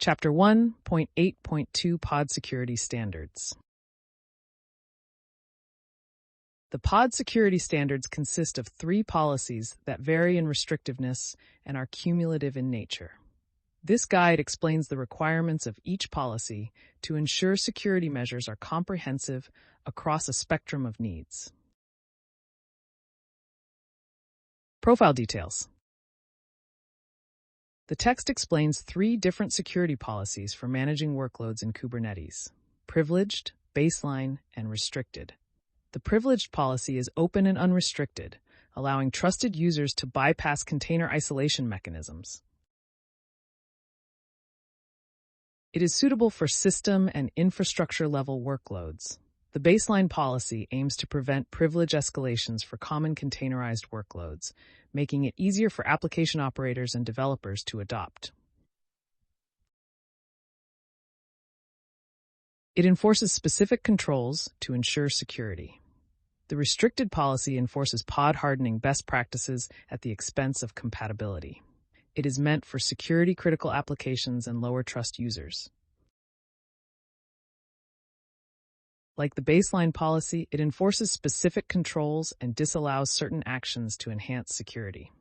Chapter 1.8.2 Pod Security Standards. The pod security standards consist of 3 policies that vary in restrictiveness and are cumulative in nature. This guide explains the requirements of each policy to ensure security measures are comprehensive across a spectrum of needs. Profile details. The text explains 3 different security policies for managing workloads in Kubernetes: privileged, baseline, and restricted. The privileged policy is open and unrestricted, allowing trusted users to bypass container isolation mechanisms. It is suitable for system and infrastructure-level workloads. The baseline policy aims to prevent privilege escalations for common containerized workloads, making it easier for application operators and developers to adopt. It enforces specific controls to ensure security. The restricted policy enforces pod hardening best practices at the expense of compatibility. It is meant for security-critical applications and lower trust users. Like the baseline policy, it enforces specific controls and disallows certain actions to enhance security.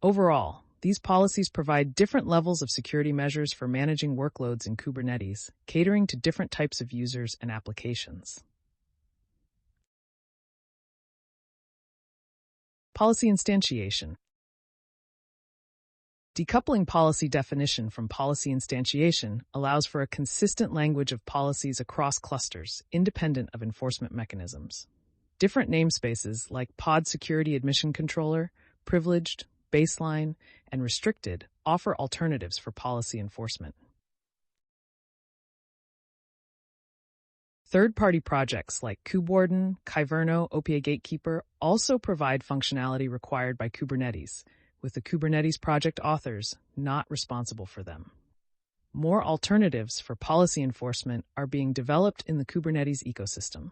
Overall, these policies provide different levels of security measures for managing workloads in Kubernetes, catering to different types of users and applications. Policy instantiation. Decoupling policy definition from policy instantiation allows for a consistent language of policies across clusters, independent of enforcement mechanisms. Different namespaces like Pod Security Admission Controller, Privileged, Baseline, and Restricted offer alternatives for policy enforcement. Third-party projects like KubeWarden, Kyverno, OPA Gatekeeper also provide functionality required by Kubernetes, with the Kubernetes project authors not responsible for them. More alternatives for policy enforcement are being developed in the Kubernetes ecosystem.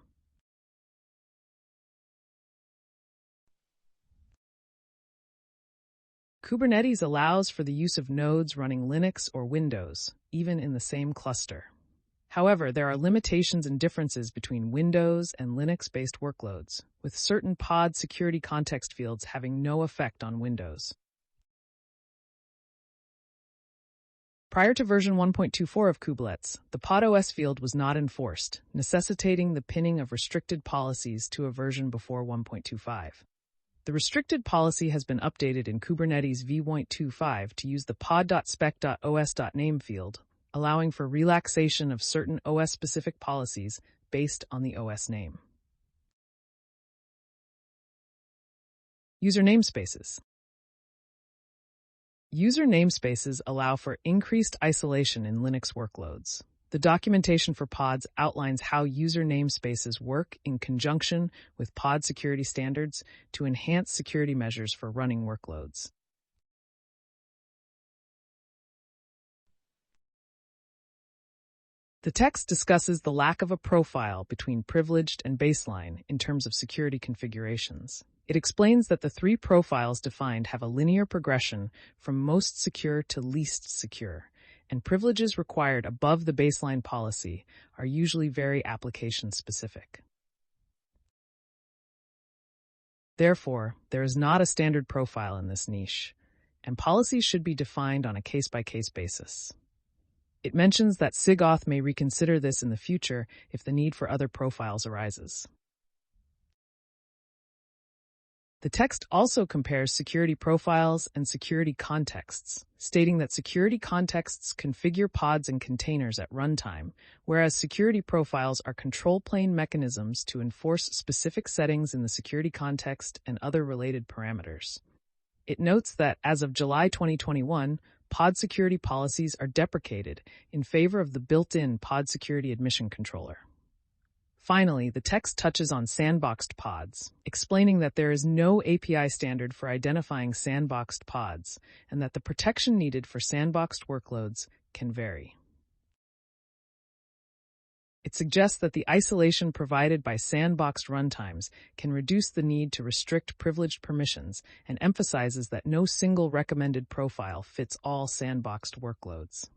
Kubernetes allows for the use of nodes running Linux or Windows, even in the same cluster. However, there are limitations and differences between Windows and Linux-based workloads, with certain pod security context fields having no effect on Windows. Prior to version 1.24 of Kubelets, the PodOS field was not enforced, necessitating the pinning of restricted policies to a version before 1.25. The restricted policy has been updated in Kubernetes v1.25 to use the pod.spec.os.name field, allowing for relaxation of certain OS-specific policies based on the OS name. User namespaces. User namespaces allow for increased isolation in Linux workloads. The documentation for pods outlines how user namespaces work in conjunction with pod security standards to enhance security measures for running workloads. The text discusses the lack of a profile between privileged and baseline in terms of security configurations. It explains that the 3 profiles defined have a linear progression from most secure to least secure, and privileges required above the baseline policy are usually very application-specific. Therefore, there is not a standard profile in this niche, and policies should be defined on a case-by-case basis. It mentions that SIGAuth may reconsider this in the future if the need for other profiles arises. The text also compares security profiles and security contexts, stating that security contexts configure pods and containers at runtime, whereas security profiles are control plane mechanisms to enforce specific settings in the security context and other related parameters. It notes that as of July 2021, pod security policies are deprecated in favor of the built-in Pod Security Admission Controller. Finally, the text touches on sandboxed pods, explaining that there is no API standard for identifying sandboxed pods, and that the protection needed for sandboxed workloads can vary. It suggests that the isolation provided by sandboxed runtimes can reduce the need to restrict privileged permissions, and emphasizes that no single recommended profile fits all sandboxed workloads.